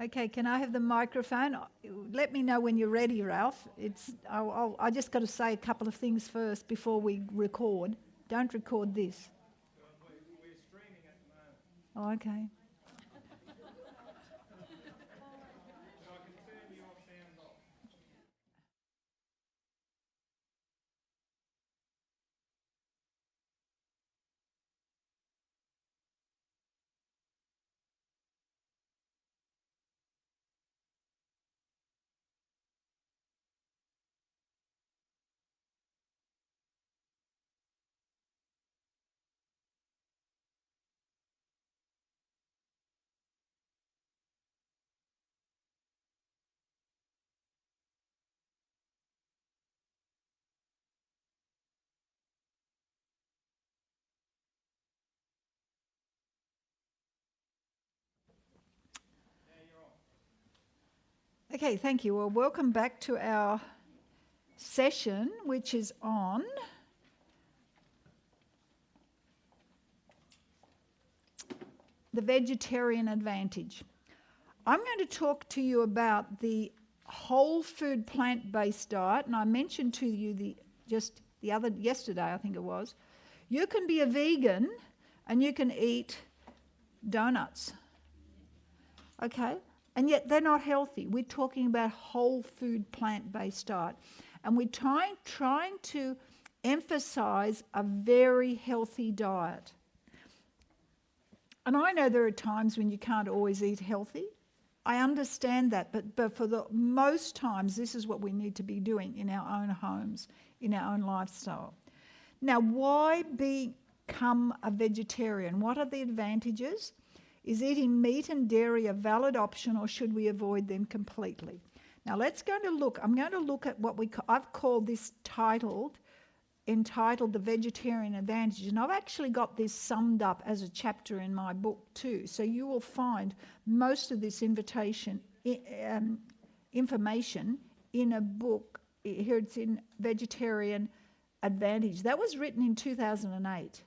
Okay, can I have the microphone? Let me know when you're ready, Ralph. I just got to say a couple of things first before we record. Don't record this. We're streaming at the moment. Oh, okay. So I can turn your sound off. Okay, thank you. Well, welcome back to our session, which is on the vegetarian advantage. I'm going to talk to you about the whole food plant-based diet, and I mentioned to you yesterday, I think it was, you can be a vegan and you can eat donuts. Okay? And yet they're not healthy. We're talking about whole food plant-based diet. And we're trying to emphasize a very healthy diet. And I know there are times when you can't always eat healthy. I understand that, but for the most times, this is what we need to be doing in our own homes, in our own lifestyle. Now, why become a vegetarian? What are the advantages? Is eating meat and dairy a valid option, or should we avoid them completely? Now, I'm going to look at what I've called this entitled The Vegetarian Advantage, and I've actually got this summed up as a chapter in my book too. So you will find most of this information in a book. Here it's in Vegetarian Advantage. That was written in 2008.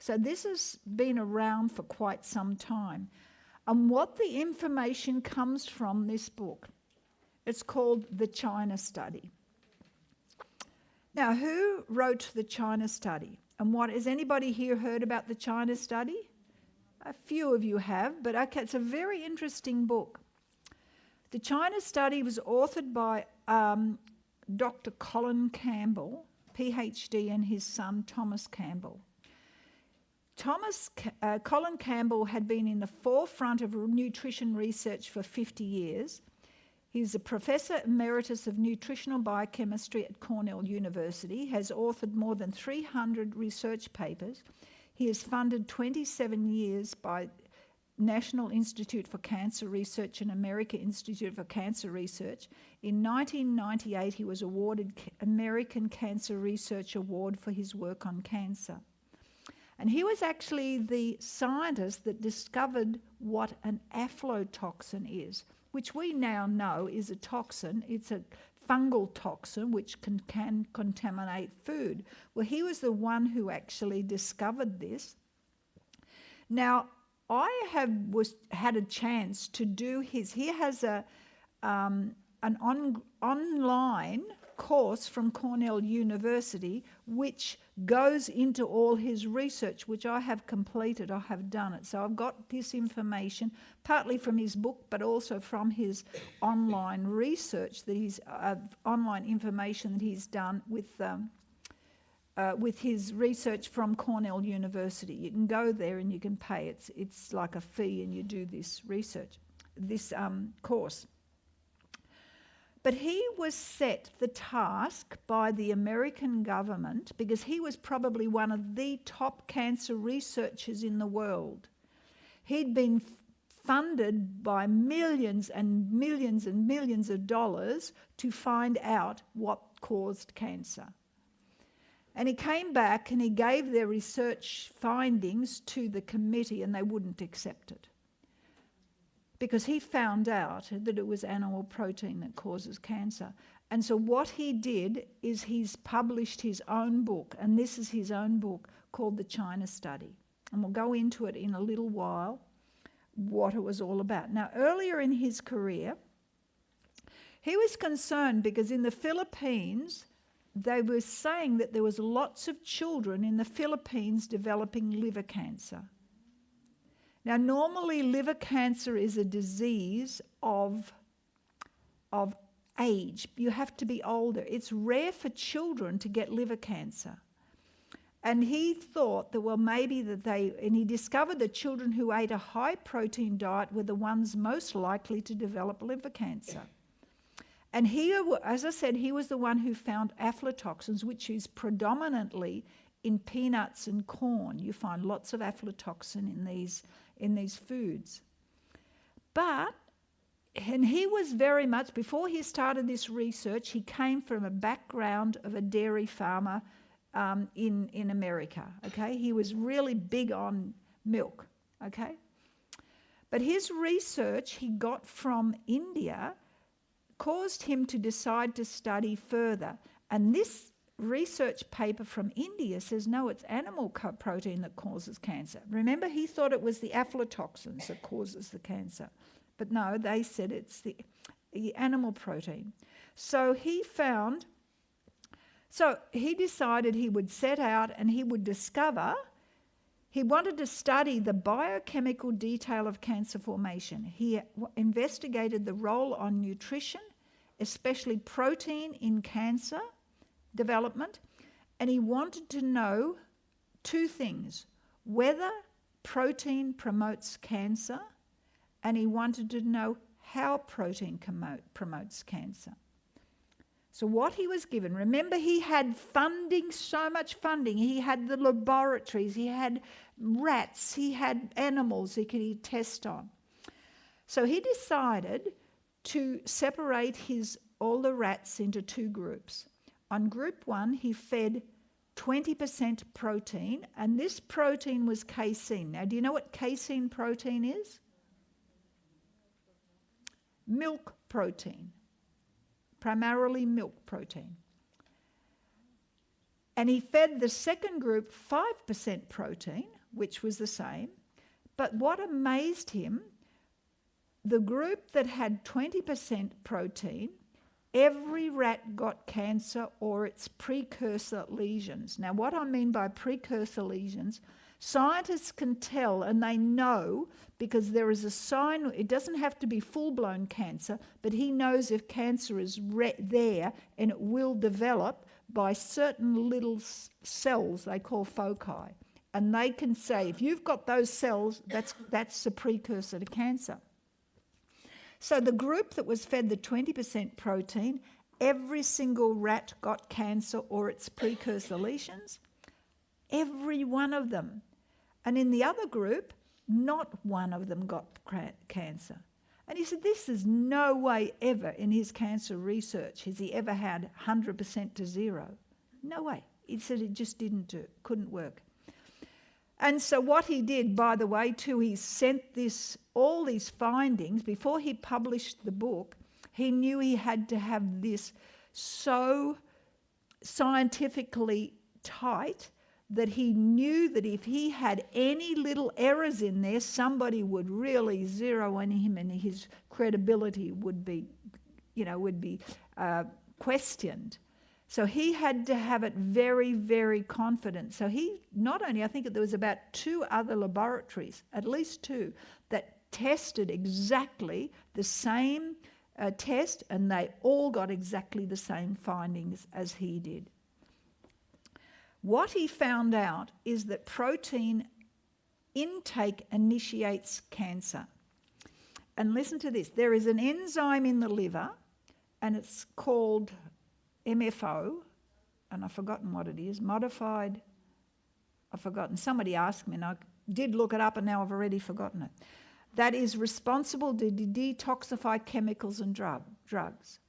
So this has been around for quite some time. And what the information comes from this book, it's called The China Study. Now, who wrote the China Study? And has anybody here heard about the China Study? A few of you have, but okay, it's a very interesting book. The China Study was authored by Dr. Colin Campbell, PhD, and his son Thomas Campbell. Colin Campbell had been in the forefront of nutrition research for 50 years. He's a Professor Emeritus of Nutritional Biochemistry at Cornell University, has authored more than 300 research papers. He is funded 27 years by National Institute for Cancer Research and American Institute for Cancer Research. In 1998, he was awarded American Cancer Research Award for his work on cancer. And he was actually the scientist that discovered what an aflatoxin is, which we now know is a toxin. It's a fungal toxin which can contaminate food. Well, he was the one who actually discovered this. Now, I had a chance to do he has an online course from Cornell University which goes into all his research, which I have completed. I have done it. So I've got this information partly from his book, but also from his online research online information that he's done with his research from Cornell University. You can go there and you can pay. It's like a fee, and you do this research, this course. But he was set the task by the American government, because he was probably one of the top cancer researchers in the world. He'd been funded by millions and millions and millions of dollars to find out what caused cancer. And he came back and he gave their research findings to the committee, and they wouldn't accept it, because he found out that it was animal protein that causes cancer. And so what he did is he's published his own book, and this is his own book called The China Study. And we'll go into it in a little while, what it was all about. Now, earlier in his career, he was concerned because in the Philippines, they were saying that there was lots of children in the Philippines developing liver cancer. Now, normally liver cancer is a disease of age. You have to be older. It's rare for children to get liver cancer. And he thought that, well, maybe and he discovered that children who ate a high protein diet were the ones most likely to develop liver cancer. And he, as I said, he was the one who found aflatoxins, which is predominantly in peanuts and corn. You find lots of aflatoxin in these foods. And he was very much, before he started this research, he came from a background of a dairy farmer in America, okay? He was really big on milk, okay? But his research he got from India caused him to decide to study further. And this research paper from India says, no, it's animal protein that causes cancer. Remember, he thought it was the aflatoxins that causes the cancer. But no, they said it's the animal protein. So he decided he would set out and he would discover, he wanted to study the biochemical detail of cancer formation. He investigated the role on nutrition, especially protein in cancer development, and he wanted to know two things: whether protein promotes cancer, and he wanted to know how protein promotes cancer. So what he was given, remember, he had funding, so much funding. He had the laboratories, he had rats, he had animals he could test on. So he decided to separate all the rats into two groups. On group one, he fed 20% protein, and this protein was casein. Now, do you know what casein protein is? Milk protein. Primarily milk protein. And he fed the second group 5% protein, which was the same. But what amazed him, the group that had 20% protein, every rat got cancer or its precursor lesions. Now, what I mean by precursor lesions, scientists can tell, and they know, because there is a sign. It doesn't have to be full-blown cancer, but he knows if cancer is there, and it will develop by certain little cells they call foci. And they can say, if you've got those cells, that's the precursor to cancer. So the group that was fed the 20% protein, every single rat got cancer or its precursor lesions. Every one of them. And in the other group, not one of them got cancer. And he said, this is no way ever in his cancer research has he ever had 100% to zero. No way. He said it just couldn't work. And so what he did, by the way, too, he sent all these findings. Before he published the book, he knew he had to have this so scientifically tight that he knew that if he had any little errors in there, somebody would really zero in him and his credibility would be questioned. So he had to have it very, very confident. So he not only, I think there was about 2 other laboratories, at least 2, that tested exactly the same test, and they all got exactly the same findings as he did. What he found out is that protein intake initiates cancer. And listen to this. There is an enzyme in the liver, and it's called MFO, and I've forgotten what it is, modified, I've forgotten. Somebody asked me, and I did look it up, and now I've already forgotten it. That is responsible to detoxify chemicals and drugs.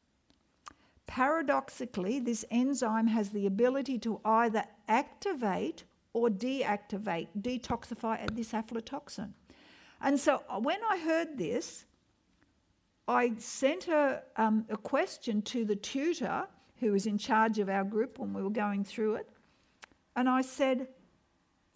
Paradoxically, this enzyme has the ability to either activate or detoxify this aflatoxin. And so when I heard this, I sent a question to the tutor who was in charge of our group when we were going through it. And I said,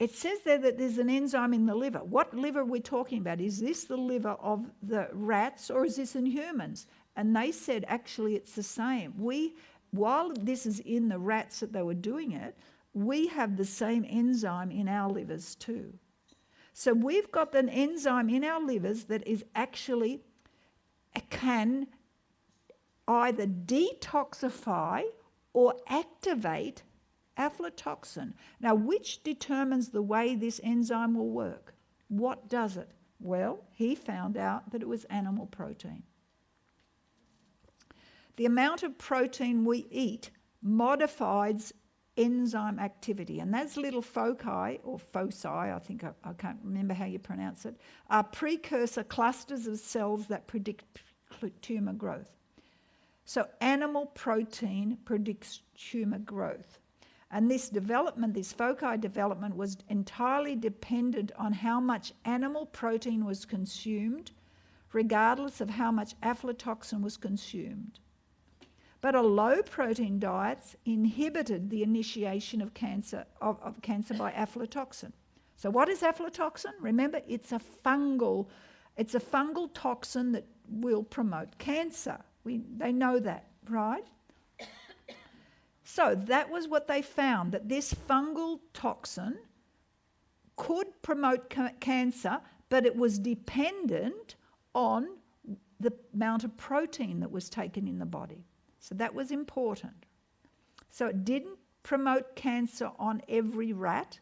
it says there that there's an enzyme in the liver. What liver are we talking about? Is this the liver of the rats or is this in humans? And they said, actually, it's the same. While this is in the rats that they were doing it, we have the same enzyme in our livers too. So we've got an enzyme in our livers that is actually can either detoxify or activate aflatoxin. Now, which determines the way this enzyme will work? What does it? Well, he found out that it was animal protein. The amount of protein we eat modifies enzyme activity, and those little foci, or foci, I think I can't remember how you pronounce it, are precursor clusters of cells that predict tumour growth. So animal protein predicts tumour growth. And this development, this foci development, was entirely dependent on how much animal protein was consumed, regardless of how much aflatoxin was consumed. But a low-protein diet inhibited the initiation of cancer by aflatoxin. So what is aflatoxin? Remember, it's a fungal toxin that will promote cancer. They know that, right? So that was what they found, that this fungal toxin could promote cancer, but it was dependent on the amount of protein that was taken in the body. So that was important. So it didn't promote cancer on every rat.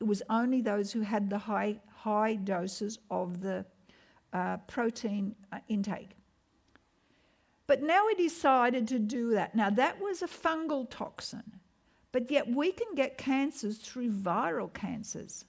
It was only those who had the high doses of the protein intake. But now we decided to do that. Now that was a fungal toxin, but yet we can get cancers through viral cancers.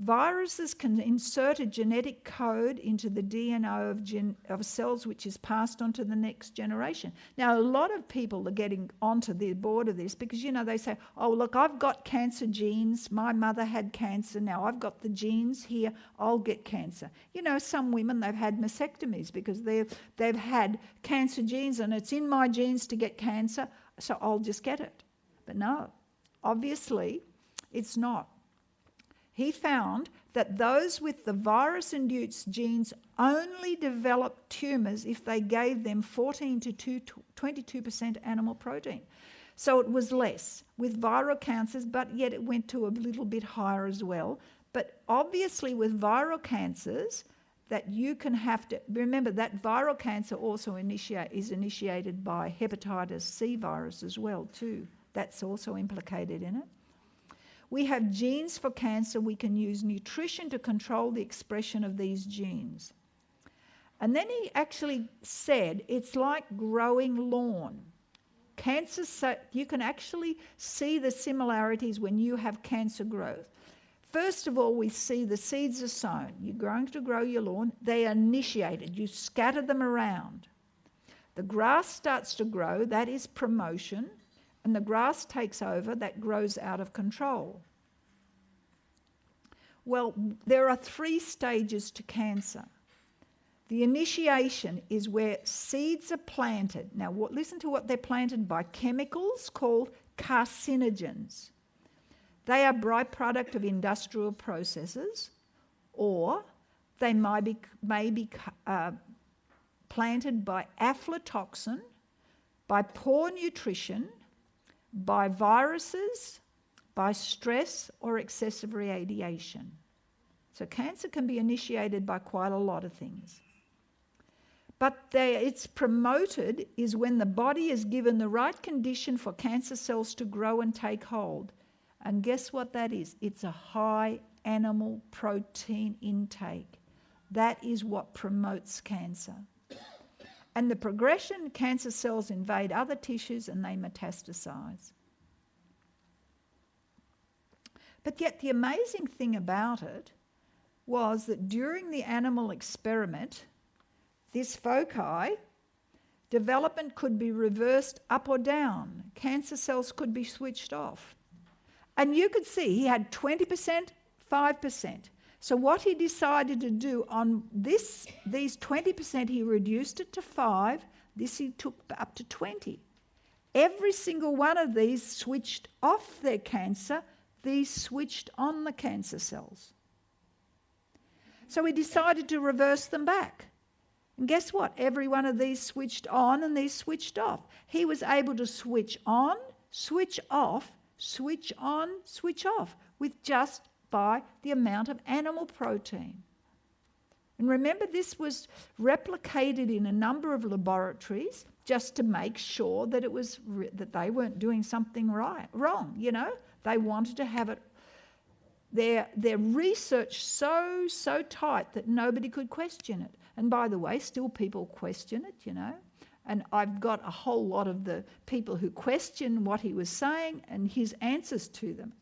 Viruses can insert a genetic code into the DNA of cells, which is passed on to the next generation. Now, a lot of people are getting onto the board of this because, they say, oh, look, I've got cancer genes. My mother had cancer. Now I've got the genes here. I'll get cancer. Some women, they've had mastectomies because they've had cancer genes and it's in my genes to get cancer, so I'll just get it. But no, obviously it's not. He found that those with the virus-induced genes only developed tumours if they gave them 14 to 22% animal protein. So it was less with viral cancers, but yet it went to a little bit higher as well. But obviously with viral cancers, that you can have to... Remember that viral cancer also is initiated by hepatitis C virus as well too. That's also implicated in it. We have genes for cancer. We can use nutrition to control the expression of these genes. And then he actually said it's like growing lawn. Cancer, you can actually see the similarities when you have cancer growth. First of all, we see the seeds are sown. You're going to grow your lawn. They are initiated. You scatter them around. The grass starts to grow. That is promotion. And the grass takes over, that grows out of control. Well, there are 3 stages to cancer. The initiation is where seeds are planted. Now, listen to what they're planted by: chemicals called carcinogens. They are byproduct of industrial processes, or they may be planted by aflatoxin, by poor nutrition, by viruses, by stress, or excessive radiation. So cancer can be initiated by quite a lot of things. But it's promoted is when the body is given the right condition for cancer cells to grow and take hold. And guess what that is? It's a high animal protein intake. That is what promotes cancer. And the progression, cancer cells invade other tissues and they metastasize. But yet the amazing thing about it was that during the animal experiment, this foci development could be reversed up or down. Cancer cells could be switched off. And you could see he had 20%, 5%. So what he decided to do on these 20%, he reduced it to 5. This he took up to 20. Every single one of these switched off their cancer these switched on the cancer cells. So he decided to reverse them back. And guess what? Every one of these switched on and these switched off. He was able to switch on, switch off, switch on, switch off with just by the amount of animal protein. And remember, this was replicated in a number of laboratories just to make sure that it was that they weren't doing something wrong. You know, they wanted to have it their research so tight that nobody could question it. And by the way, still people question it. You know, and I've got a whole lot of the people who question what he was saying and his answers to them.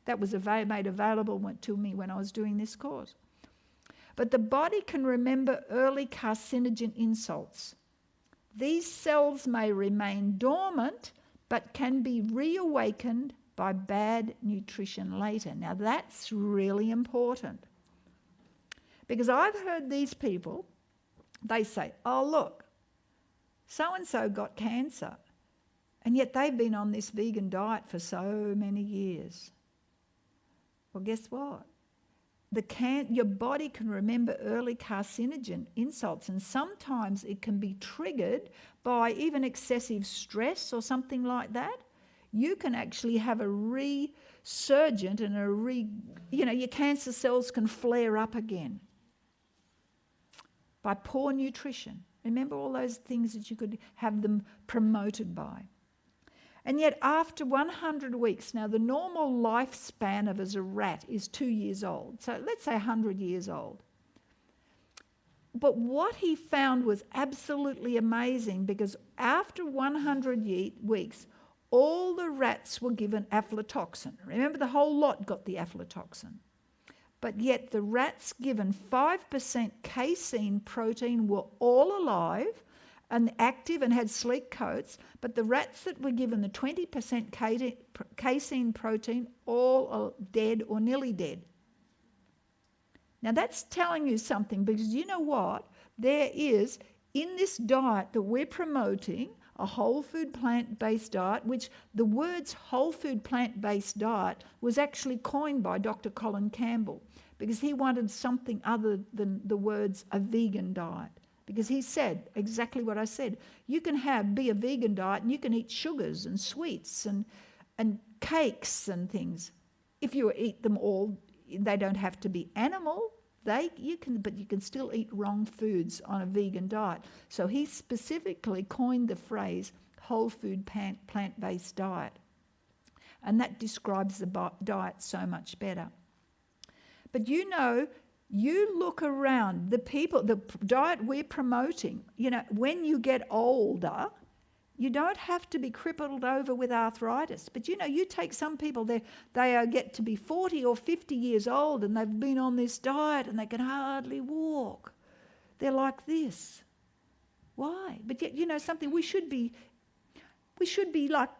That was made available to me when I was doing this course. But the body can remember early carcinogen insults. These cells may remain dormant, but can be reawakened by bad nutrition later. Now that's really important. Because I've heard these people, they say, oh look, so-and-so got cancer, and yet they've been on this vegan diet for so many years. Well, guess what? Your body can remember early carcinogen insults, and sometimes it can be triggered by even excessive stress or something like that. You can actually have a resurgent and your cancer cells can flare up again by poor nutrition. Remember all those things that you could have them promoted by. And yet after 100 weeks, now the normal lifespan of as a rat is 2 years old. So let's say 100 years old. But what he found was absolutely amazing, because after 100 weeks, all the rats were given aflatoxin. Remember, the whole lot got the aflatoxin. But yet the rats given 5% casein protein were all alive and active and had sleek coats, but the rats that were given the 20% casein protein all are dead or nearly dead. Now that's telling you something, because you know what? There is, in this diet that we're promoting, a whole food plant-based diet, which the words whole food plant-based diet was actually coined by Dr. Colin Campbell, because he wanted something other than the words a vegan diet. Because he said exactly what I said. You can be a vegan diet and you can eat sugars and sweets and cakes and things. If you eat them all, they don't have to be animal. But you can still eat wrong foods on a vegan diet. So he specifically coined the phrase whole food plant-based diet. And that describes the diet so much better. But you know, you look around, the diet we're promoting, you know, when you get older, you don't have to be crippled over with arthritis. But, you know, you take some people, they get to be 40 or 50 years old and they've been on this diet and they can hardly walk. They're like this. Why? But yet, you know something, we should be like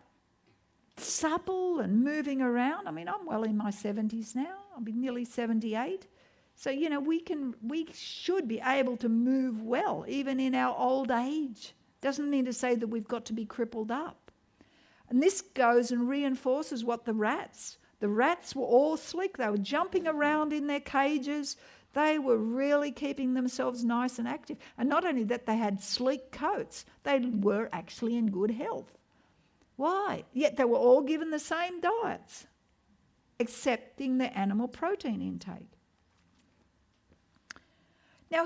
supple and moving around. I mean, I'm well in my 70s now. I'll be nearly 78. So, you know, we should be able to move well, even in our old age. Doesn't mean to say that we've got to be crippled up. And this goes and reinforces what the rats were all sleek. They were jumping around in their cages. They were really keeping themselves nice and active. And not only that, they had sleek coats. They were actually in good health. Why? Yet they were all given the same diets, excepting the animal protein intake. Now,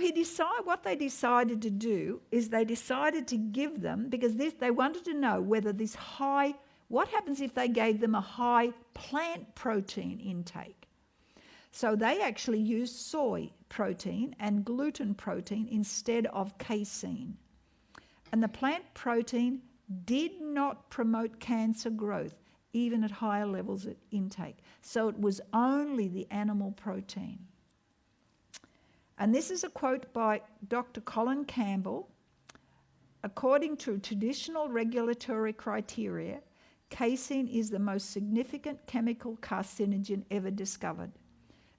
what they decided to do is they decided to give them, because they wanted to know whether what happens if they gave them a high plant protein intake. So they actually used soy protein and gluten protein instead of casein. And the plant protein did not promote cancer growth, even at higher levels of intake. So it was only the animal protein. And this is a quote by Dr. Colin Campbell. According to traditional regulatory criteria, casein is the most significant chemical carcinogen ever discovered.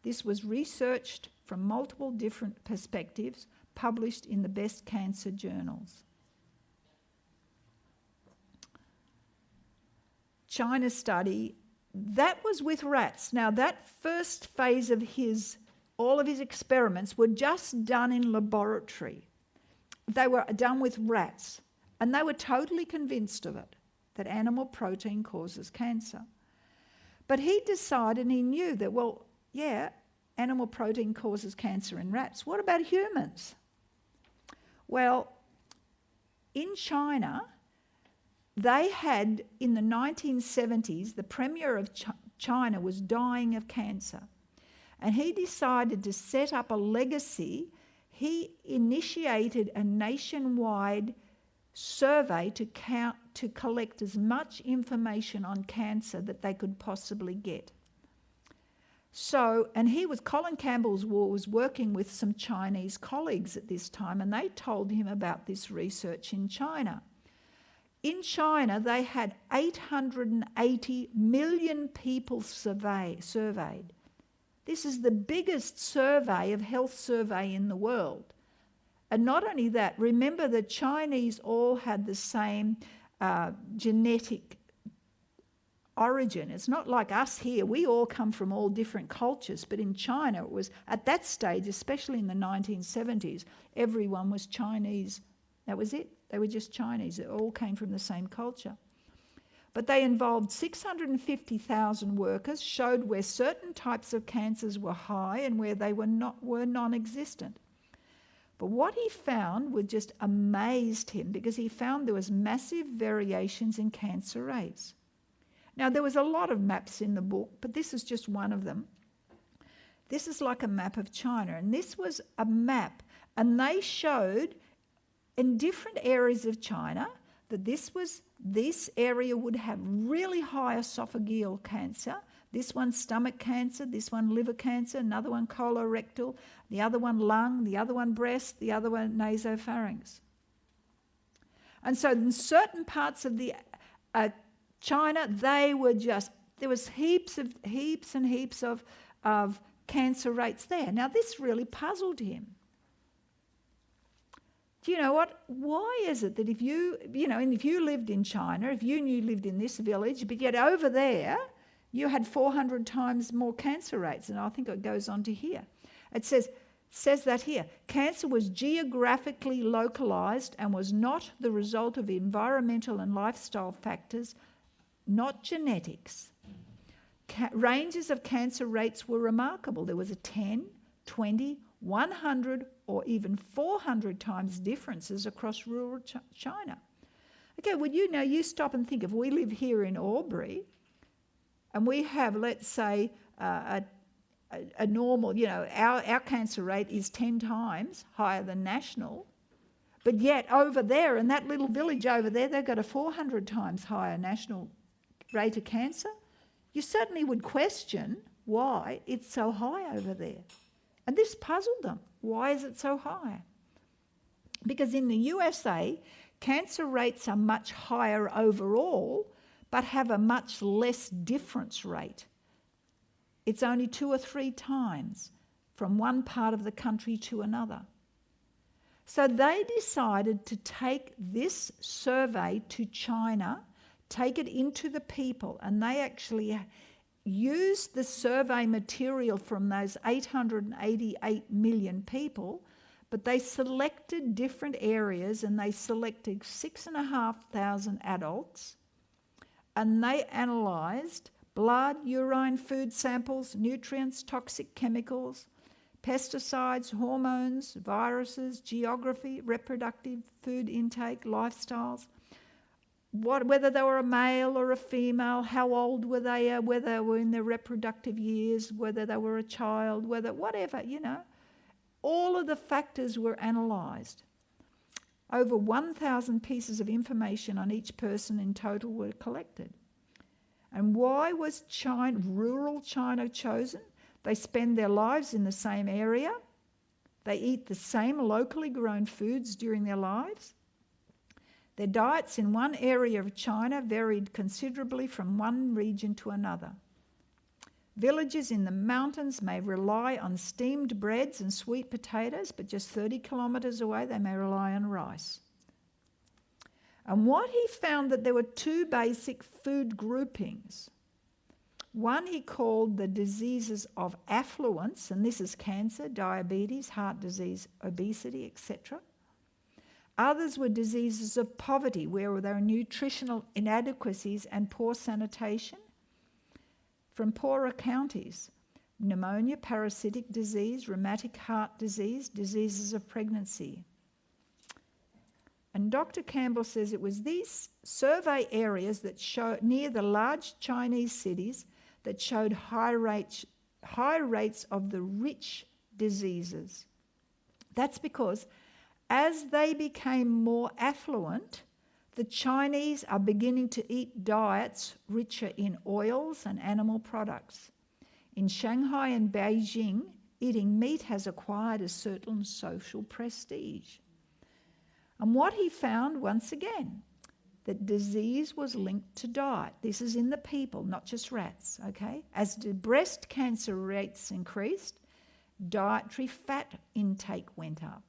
This was researched from multiple different perspectives, published in the best cancer journals. China study that was with rats. Now, that first phase of all of his experiments were just done in laboratory. They were done with rats, and they were totally convinced of it, that animal protein causes cancer. But he decided, and he knew that, well, yeah, animal protein causes cancer in rats. What about humans? Well, in China, they had, in the 1970s, the premier of China was dying of cancer. And he decided to set up a legacy. He initiated a nationwide survey to collect as much information on cancer that they could possibly get. So, and Colin Campbell was working with some Chinese colleagues at this time, and they told him about this research in China. In China, they had 880 million people surveyed. This is the biggest health survey in the world. And not only that, remember the Chinese all had the same genetic origin. It's not like us here. We all come from all different cultures. But in China, it was at that stage, especially in the 1970s, everyone was Chinese. That was it. They were just Chinese. It all came from the same culture. But they involved 650,000 workers, showed where certain types of cancers were high and where they were non-existent. But what he found just amazed him, because he found there was massive variations in cancer rates. Now, there was a lot of maps in the book, but this is just one of them. This is like a map of China, and this was a map, and they showed in different areas of China that this area would have really high esophageal cancer, this one stomach cancer, this one liver cancer, another one colorectal, the other one lung, the other one breast, the other one nasopharynx. And so in certain parts of the China, there was heaps and heaps of cancer rates there. Now, this really puzzled him. Do you know what? Why is it that if you lived in China, if you lived in this village, but yet over there, you had 400 times more cancer rates? And I think it goes on to here. It says that here. Cancer was geographically localized and was not the result of environmental and lifestyle factors, not genetics. Ranges of cancer rates were remarkable. There was a 10, 20, 100 or even 400 times differences across rural China. Okay, well, you stop and think, if we live here in Albury and we have, let's say, a normal, our cancer rate is 10 times higher than national, but yet over there, in that little village over there, they've got a 400 times higher national rate of cancer. You certainly would question why it's so high over there. And this puzzled them. Why is it so high? Because in the USA, cancer rates are much higher overall, but have a much less difference rate. It's only 2 or 3 times from one part of the country to another. So they decided to take this survey to China, take it into the people, and they actually used the survey material from those 888 million people, but they selected different areas, and they selected 6,500 adults, and they analysed blood, urine, food samples, nutrients, toxic chemicals, pesticides, hormones, viruses, geography, reproductive, food intake, lifestyles, whether they were a male or a female, how old were they, whether they were in their reproductive years, whether they were a child, whatever. All of the factors were analysed. Over 1,000 pieces of information on each person in total were collected. And why was rural China chosen? They spend their lives in the same area. They eat the same locally grown foods during their lives. Their diets in one area of China varied considerably from one region to another. Villages in the mountains may rely on steamed breads and sweet potatoes, but just 30 kilometres away they may rely on rice. And what he found, that there were 2 basic food groupings. One he called the diseases of affluence, and this is cancer, diabetes, heart disease, obesity, etc. Others were diseases of poverty, where there are nutritional inadequacies and poor sanitation from poorer counties. Pneumonia, parasitic disease, rheumatic heart disease, diseases of pregnancy. And Dr. Campbell says it was these survey areas that show near the large Chinese cities that showed high rates of the rich diseases. That's because as they became more affluent, the Chinese are beginning to eat diets richer in oils and animal products. In Shanghai and Beijing, eating meat has acquired a certain social prestige. And what he found, once again, that disease was linked to diet. This is in the people, not just rats, okay? As the breast cancer rates increased, dietary fat intake went up.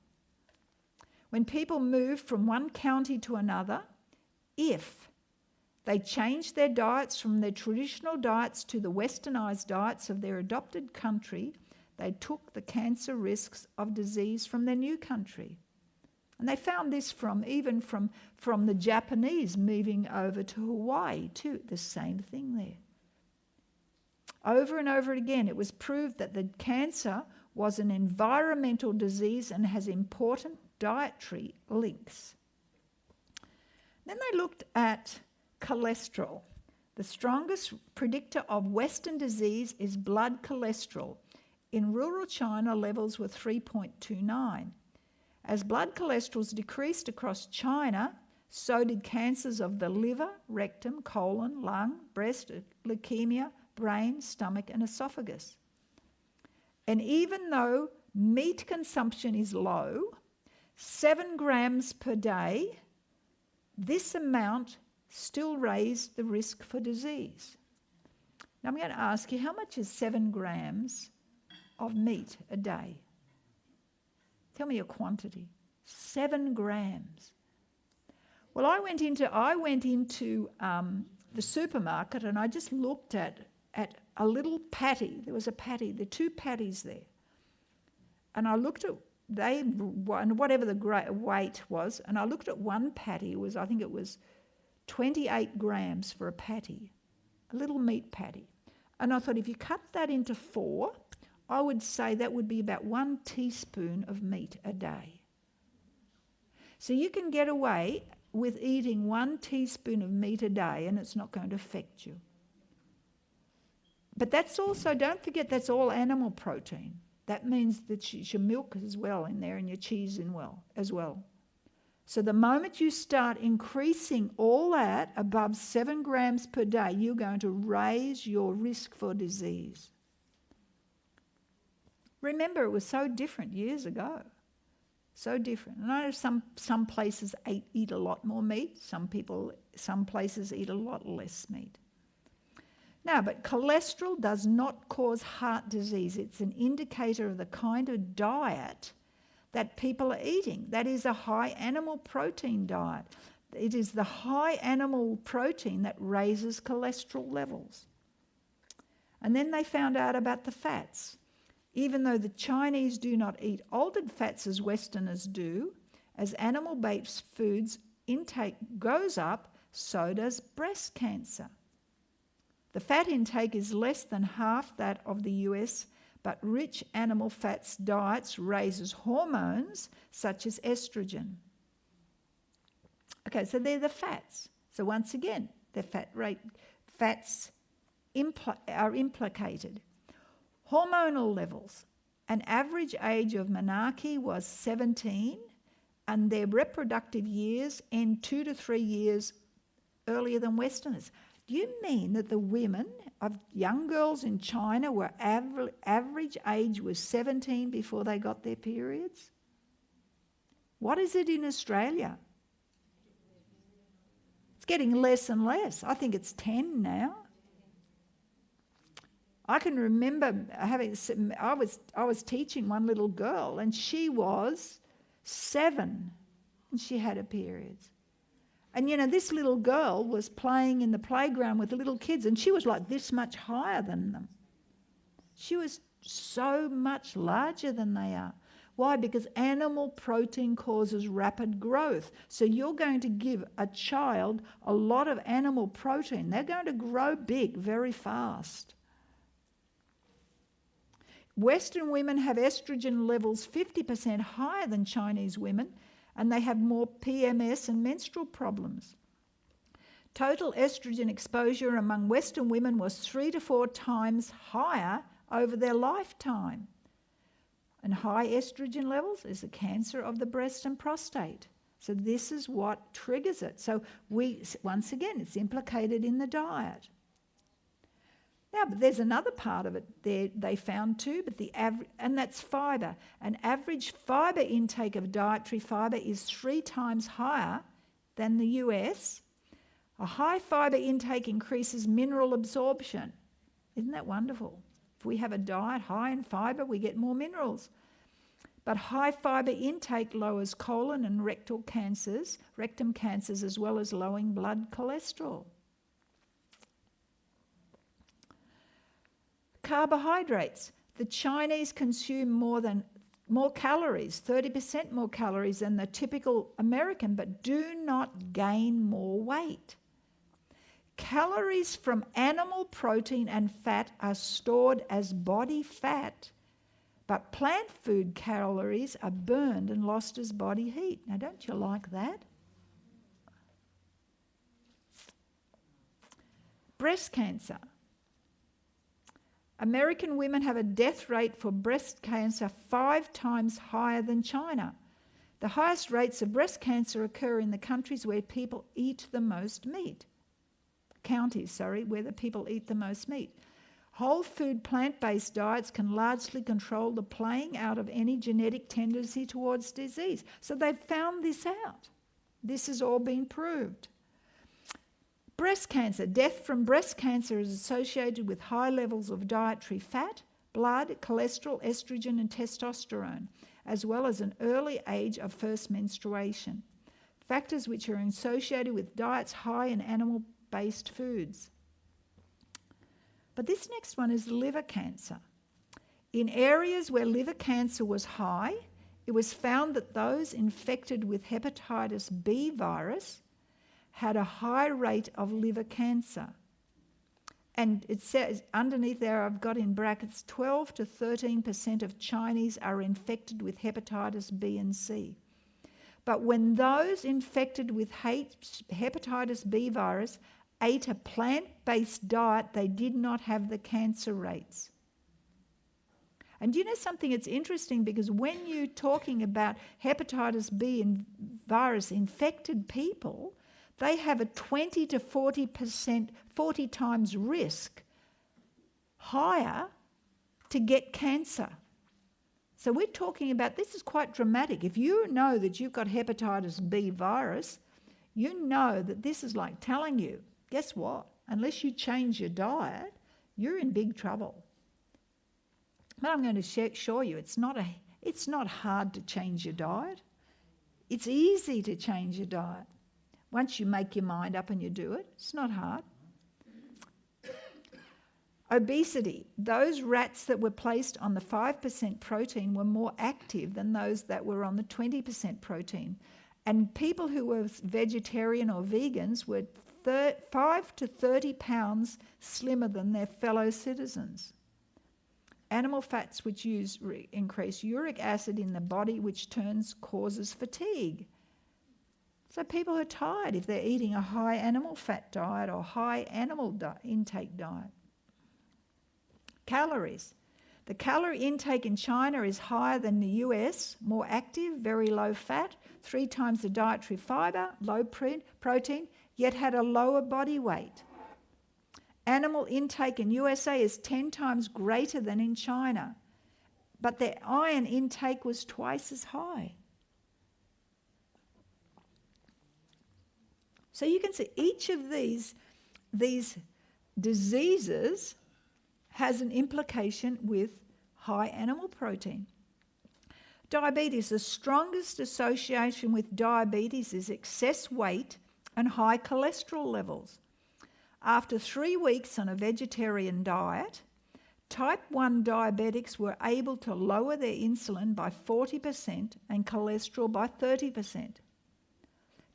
When people moved from one county to another, if they changed their diets from their traditional diets to the westernized diets of their adopted country, they took the cancer risks of disease from their new country. And they found this even from the Japanese moving over to Hawaii too, the same thing there. Over and over again, it was proved that the cancer was an environmental disease and has important dietary links. Then they looked at cholesterol. The strongest predictor of Western disease is blood cholesterol. In rural China, levels were 3.29. As blood cholesterols decreased across China, so did cancers of the liver, rectum, colon, lung, breast, leukemia, brain, stomach, and esophagus. And even though meat consumption is low, 7 grams per day, this amount still raised the risk for disease. Now I'm going to ask you, how much is 7 grams of meat a day? Tell me a quantity. 7 grams. Well, I went into the supermarket and I just looked at a little patty. There was a patty. There were 2 patties there. And I looked at whatever the weight was, and I looked at one patty. I think it was 28 grams for a patty, a little meat patty. And I thought if you cut that into 4, I would say that would be about 1 teaspoon of meat a day. So you can get away with eating 1 teaspoon of meat a day and it's not going to affect you. But that's also, don't forget, that's all animal protein. That means that your milk is well in there and your cheese as well. So the moment you start increasing all that above 7 grams per day, you're going to raise your risk for disease. Remember, it was so different years ago. So different. And I know some places eat a lot more meat. Some places eat a lot less meat. Now, but cholesterol does not cause heart disease. It's an indicator of the kind of diet that people are eating. That is a high animal protein diet. It is the high animal protein that raises cholesterol levels. And then they found out about the fats. Even though the Chinese do not eat altered fats as Westerners do, as animal-based foods intake goes up, so does breast cancer. The fat intake is less than half that of the US, but rich animal fats diets raises hormones such as estrogen. Okay, so they're the fats. So once again, the fats are implicated. Hormonal levels. An average age of monarchy was 17, and their reproductive years end 2 to 3 years earlier than Westerners. Do you mean that the women of young girls in China were average age was 17 before they got their periods? What is it in Australia? It's getting less and less. I think it's 10 now. I can remember I was teaching one little girl and she was 7 and she had her periods. And, this little girl was playing in the playground with the little kids, and she was like this much higher than them. She was so much larger than they are. Why? Because animal protein causes rapid growth. So you're going to give a child a lot of animal protein. They're going to grow big very fast. Western women have estrogen levels 50% higher than Chinese women, and they have more PMS and menstrual problems. Total estrogen exposure among Western women was 3 to 4 times higher over their lifetime. And high estrogen levels is a cancer of the breast and prostate. So this is what triggers it. So once again, it's implicated in the diet. Now, but there's another part of it they found too, and that's fibre. An average fibre intake of dietary fibre is 3 times higher than the US. A high fibre intake increases mineral absorption. Isn't that wonderful? If we have a diet high in fibre, we get more minerals. But high fibre intake lowers colon and rectum cancers, as well as lowering blood cholesterol. Carbohydrates. The Chinese consume more calories, 30% more calories than the typical American, but do not gain more weight. Calories from animal protein and fat are stored as body fat, but plant food calories are burned and lost as body heat. Now, don't you like that? Breast cancer. American women have a death rate for breast cancer 5 times higher than China. The highest rates of breast cancer occur in the countries where people eat the most meat. Where the people eat the most meat. Whole food plant-based diets can largely control the playing out of any genetic tendency towards disease. So they've found this out. This has all been proved. Breast cancer. Death from breast cancer is associated with high levels of dietary fat, blood, cholesterol, estrogen and testosterone, as well as an early age of first menstruation. Factors which are associated with diets high in animal-based foods. But this next one is liver cancer. In areas where liver cancer was high, it was found that those infected with hepatitis B virus had a high rate of liver cancer. And it says underneath there, I've got in brackets, 12 to 13% of Chinese are infected with hepatitis B and C. But when those infected with hepatitis B virus ate a plant-based diet, they did not have the cancer rates. And do you know something? It's interesting because when you're talking about hepatitis B virus infected people, they have a 20 to 40%, 40 times risk higher to get cancer. So we're talking about, this is quite dramatic. If you know that you've got hepatitis B virus, you know that this is like telling you, guess what? Unless you change your diet, you're in big trouble. But I'm going to show you, it's not hard to change your diet. It's easy to change your diet. Once you make your mind up and you do it, it's not hard. Obesity. Those rats that were placed on the 5% protein were more active than those that were on the 20% protein. And people who were vegetarian or vegans were 5 to 30 pounds slimmer than their fellow citizens. Animal fats which increase uric acid in the body, which causes fatigue. So people are tired if they're eating a high animal fat diet or high animal intake diet. Calories. The calorie intake in China is higher than the US, more active, very low fat, 3 times the dietary fibre, low protein, yet had a lower body weight. Animal intake in USA is 10 times greater than in China, but their iron intake was twice as high. So you can see each of these diseases has an implication with high animal protein. Diabetes. The strongest association with diabetes is excess weight and high cholesterol levels. After 3 weeks on a vegetarian diet, type 1 diabetics were able to lower their insulin by 40% and cholesterol by 30%.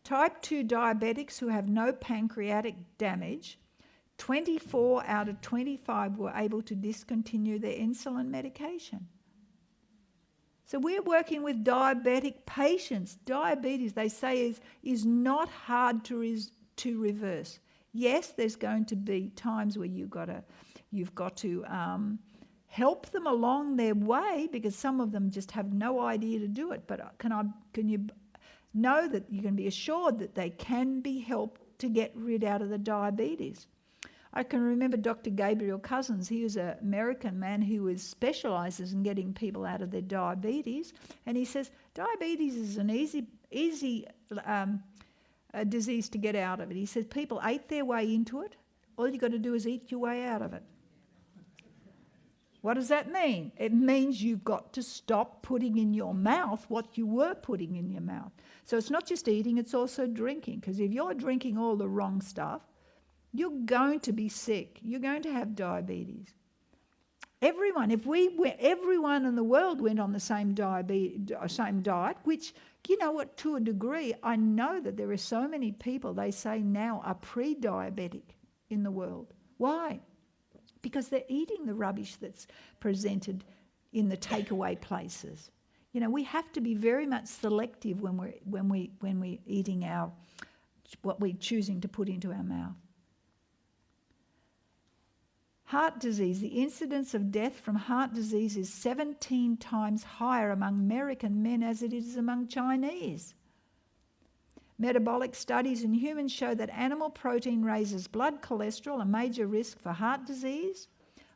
Type 2 diabetics who have no pancreatic damage, 24 out of 25 were able to discontinue their insulin medication. So we're working with diabetic patients. Diabetes, they say, is not hard to reverse. Yes, there's going to be times where you've got to help them along their way, because some of them just have no idea to do it. But can you know that you can be assured that they can be helped to get rid out of the diabetes? I can remember Dr. Gabriel Cousins. He was an American man who specialises in getting people out of their diabetes, and he says diabetes is an easy disease to get out of it. He says people ate their way into it. All you got to do is eat your way out of it. What does that mean? It means you've got to stop putting in your mouth what you were putting in your mouth. So it's not just eating, it's also drinking, because if you're drinking all the wrong stuff, you're going to be sick. You're going to have diabetes. Everyone in the world went on the same diet, which, you know what, to a degree, I know that there are so many people, they say now, are pre-diabetic in the world. Why? Because they're eating the rubbish that's presented in the takeaway places. You know, we have to be very much selective when we're eating what we're choosing to put into our mouth. Heart disease. The incidence of death from heart disease is 17 times higher among American men as it is among Chinese. Metabolic studies in humans show that animal protein raises blood cholesterol, a major risk for heart disease,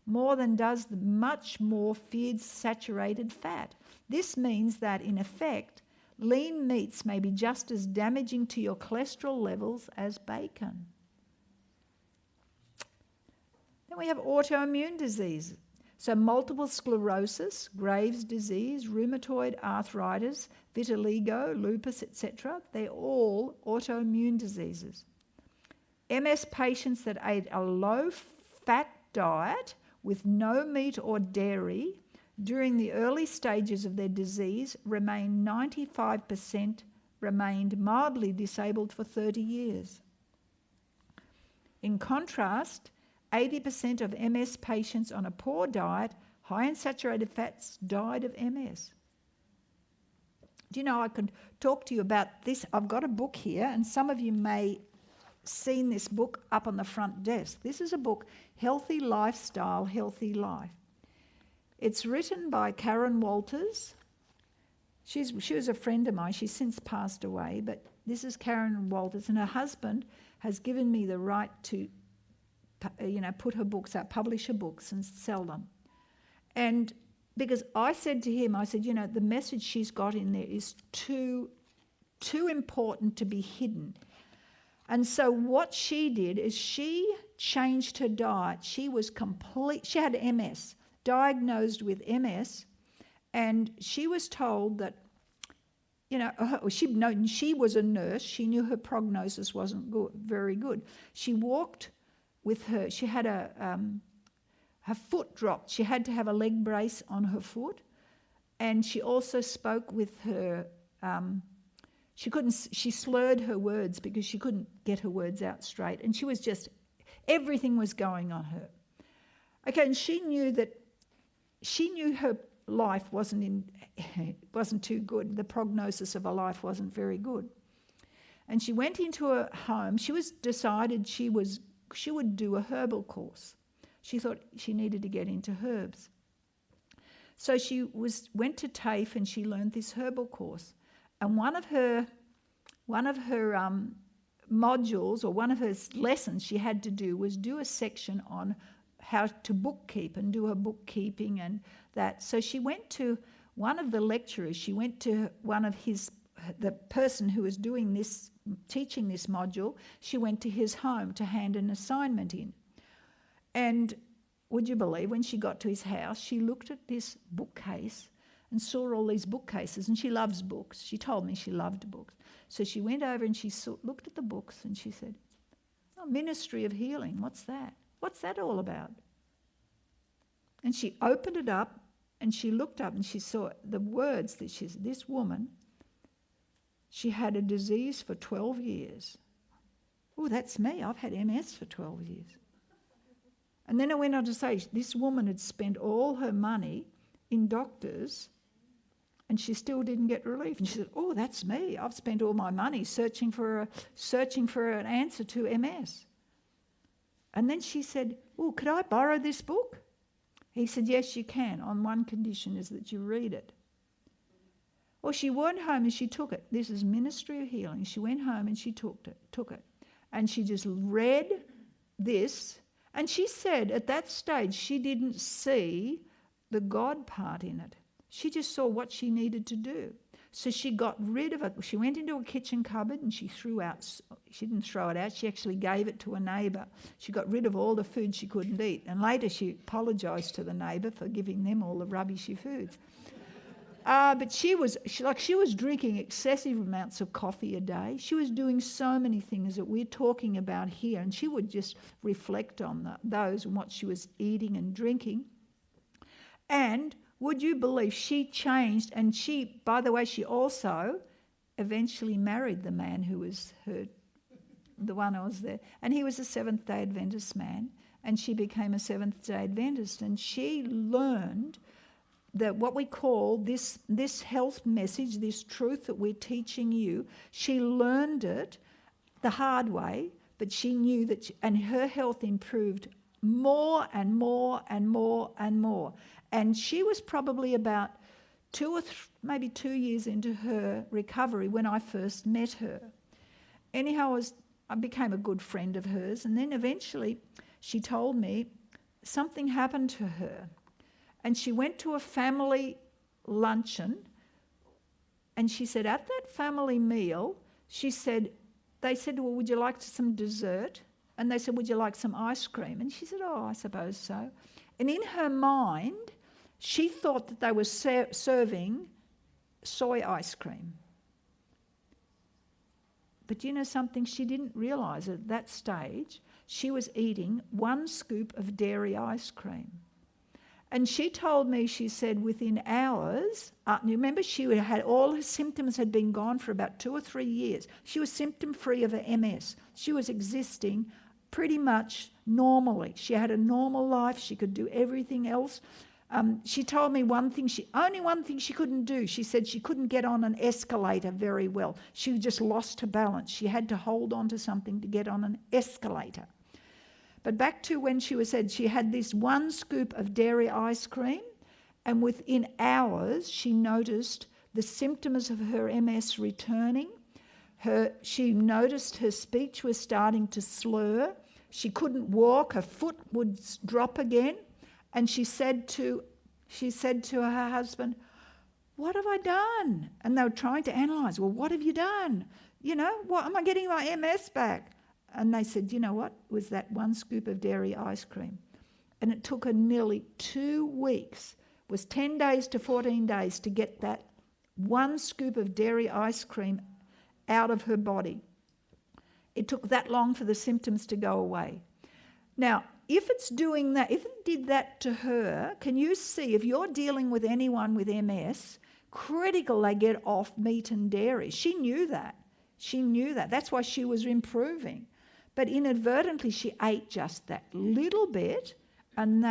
more than does the much more feared saturated fat. This means that, in effect, lean meats may be just as damaging to your cholesterol levels as bacon. Then we have autoimmune disease. So multiple sclerosis, Graves' disease, rheumatoid arthritis, vitiligo, lupus, etc., they're all autoimmune diseases. MS patients that ate a low-fat diet with no meat or dairy during the early stages of their disease 95% remained mildly disabled for 30 years. In contrast, 80% of MS patients on a poor diet, high in saturated fats, died of MS. Do you know, I could talk to you about this. I've got a book here, and some of you may have seen this book up on the front desk. This is a book, Healthy Lifestyle, Healthy Life. It's written by Karen Walters. She was a friend of mine. She's since passed away, but this is Karen Walters, and her husband has given me the right to put her books out, publish her books and sell them. And because I said to him, the message she's got in there is too important to be hidden. And so what she did is she changed her diet. She had MS, diagnosed with MS, and she was told that, she was a nurse. She knew her prognosis wasn't very good. She walked with her, she had her foot dropped. She had to have a leg brace on her foot, and she also spoke with her, she slurred her words because she couldn't get her words out straight, and everything was going on her. Okay, and she knew her life wasn't too good. The prognosis of her life wasn't very good. And she went into a home. She decided she would do a herbal course. She thought she needed to get into herbs. So she went to TAFE and she learned this herbal course. And one of her modules, or one of her lessons she had to do, was do a section on how to bookkeep and do her bookkeeping and that. So she went to one of the lecturers, she went to the person who was teaching this module, she went to his home to hand an assignment in. And would you believe, when she got to his house, she looked at this bookcase and saw all these bookcases, and she loves books. She told me she loved books. So she went over and she looked at the books and she said, "Oh, Ministry of Healing, what's that? What's that all about?" And she opened it up and she looked up and she saw the words that this woman, she had a disease for 12 years. Oh, that's me. I've had MS for 12 years. And then I went on to say this woman had spent all her money in doctors and she still didn't get relief. And she said, "Oh, that's me. I've spent all my money searching for an answer to MS." And then she said, "Oh, could I borrow this book?" He said, "Yes, you can, on one condition, is that you read it." Well, she went home and she took it. This is Ministry of Healing. She went home and she took it. And she just read this. And she said at that stage she didn't see the God part in it. She just saw what she needed to do. So she got rid of it. She went into a kitchen cupboard and she didn't throw it out, she actually gave it to a neighbour. She got rid of all the food she couldn't eat. And later she apologised to the neighbour for giving them all the rubbishy foods. But she was drinking excessive amounts of coffee a day. She was doing so many things that we're talking about here, and she would just reflect on those and what she was eating and drinking. And would you believe she changed? And she, by the way, she also eventually married the man who was the one who was there. And he was a Seventh-day Adventist man, and she became a Seventh-day Adventist. And she learned that what we call this health message, this truth that we're teaching you, she learned it the hard way, but she knew that, and her health improved more and more and more and more. And she was probably about maybe 2 years into her recovery when I first met her. Anyhow, I became a good friend of hers, and then eventually she told me something happened to her. And she went to a family luncheon, and she said at that family meal, they said, "Well, would you like some dessert?" And they said, "Would you like some ice cream?" And she said, "Oh, I suppose so." And in her mind, she thought that they were serving soy ice cream. But you know something? She didn't realise at that stage she was eating 1 scoop of dairy ice cream. And she told me, she said, within hours, remember she had all her symptoms had been gone for about 2 or 3 years. She was symptom-free of her MS. She was existing pretty much normally. She had a normal life. She could do everything else. She told me only one thing she couldn't do. She said she couldn't get on an escalator very well. She just lost her balance. She had to hold on to something to get on an escalator. But back to when she had this 1 scoop of dairy ice cream, and within hours she noticed the symptoms of her MS returning. She noticed her speech was starting to slur. She couldn't walk. Her foot would drop again. And she said to her husband, "What have I done?" And they were trying to analyse, "Well, what have you done? You know, what am I getting my MS back?" And they said, "You know what? It was that 1 scoop of dairy ice cream." And it took her nearly 2 weeks. It was 10 days to 14 days to get that 1 scoop of dairy ice cream out of her body. It took that long for the symptoms to go away. Now, if it's doing that, if it did that to her, can you see, if you're dealing with anyone with MS, critical they get off meat and dairy. She knew that. That's why she was improving. But inadvertently she ate just that little bit, and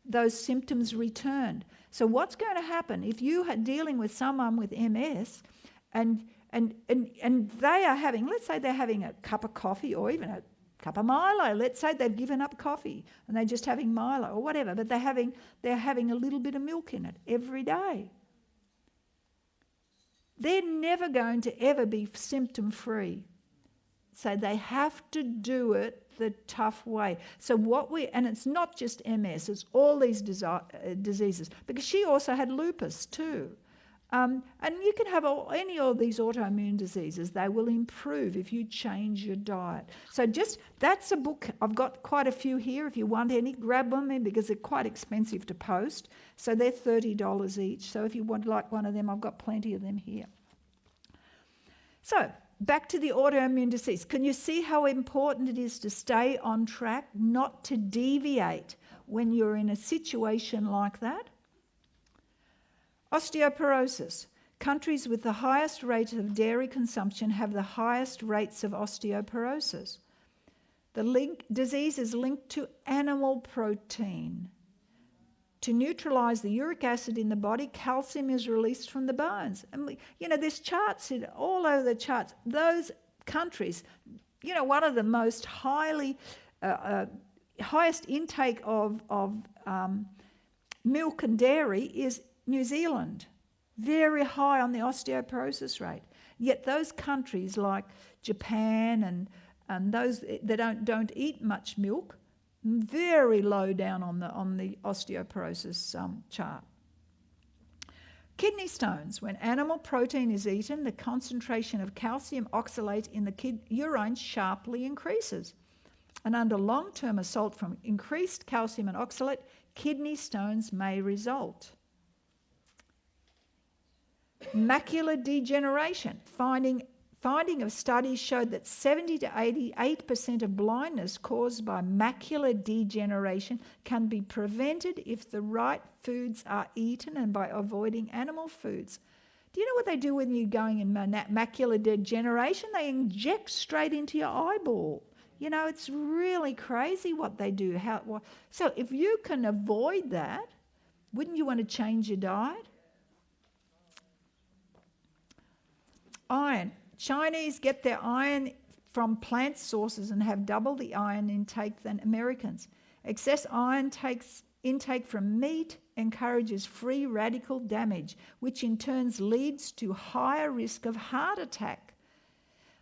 those symptoms returned. So what's going to happen if you are dealing with someone with MS and they are having, let's say they're having a cup of coffee or even a cup of Milo. Let's say they've given up coffee and they're just having Milo or whatever, but they're having a little bit of milk in it every day. They're never going to ever be symptom-free. So they have to do it the tough way. So and it's not just MS, it's all these diseases, because she also had lupus too. And you can have any of these autoimmune diseases. They will improve if you change your diet. So that's a book. I've got quite a few here. If you want any, grab them because they're quite expensive to post. So they're $30 each. So if you would like one of them, I've got plenty of them here. So back to the autoimmune disease. Can you see how important it is to stay on track, not to deviate when you're in a situation like that? Osteoporosis. Countries with the highest rate of dairy consumption have the highest rates of osteoporosis. The disease is linked to animal protein. To neutralise the uric acid in the body, calcium is released from the bones. And there's charts all over the charts. Those countries, one of the most highest intake of milk and dairy is New Zealand, very high on the osteoporosis rate. Yet those countries like Japan and those that don't eat much milk, very low down on the osteoporosis chart. Kidney stones. When animal protein is eaten, the concentration of calcium oxalate in the urine sharply increases. And under long-term assault from increased calcium and oxalate, kidney stones may result. Macular degeneration. Finding of studies showed that 70 to 88% of blindness caused by macular degeneration can be prevented if the right foods are eaten and by avoiding animal foods. Do you know what they do when you're going in macular degeneration? They inject straight into your eyeball. It's really crazy what they do. So if you can avoid that, wouldn't you want to change your diet? Iron. Chinese get their iron from plant sources and have double the iron intake than Americans. Excess iron intake from meat encourages free radical damage, which in turn leads to higher risk of heart attack.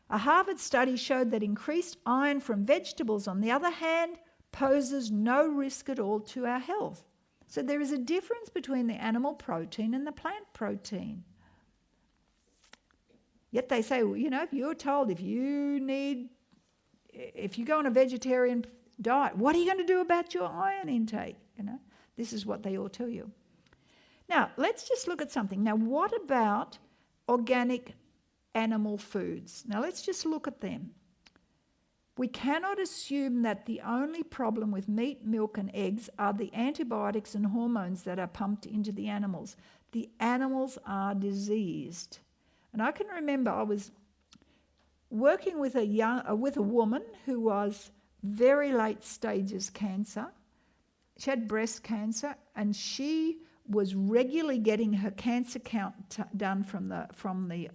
A Harvard study showed that increased iron from vegetables, on the other hand, poses no risk at all to our health. So there is a difference between the animal protein and the plant protein. Yet they say, if you're told if you go on a vegetarian diet, what are you going to do about your iron intake? This is what they all tell you. Now, let's just look at something. Now, what about organic animal foods? Now, let's just look at them. We cannot assume that the only problem with meat, milk, and eggs are the antibiotics and hormones that are pumped into the animals. The animals are diseased. And I can remember I was working with a woman who was very late stages cancer. She had breast cancer, and she was regularly getting her cancer count done from the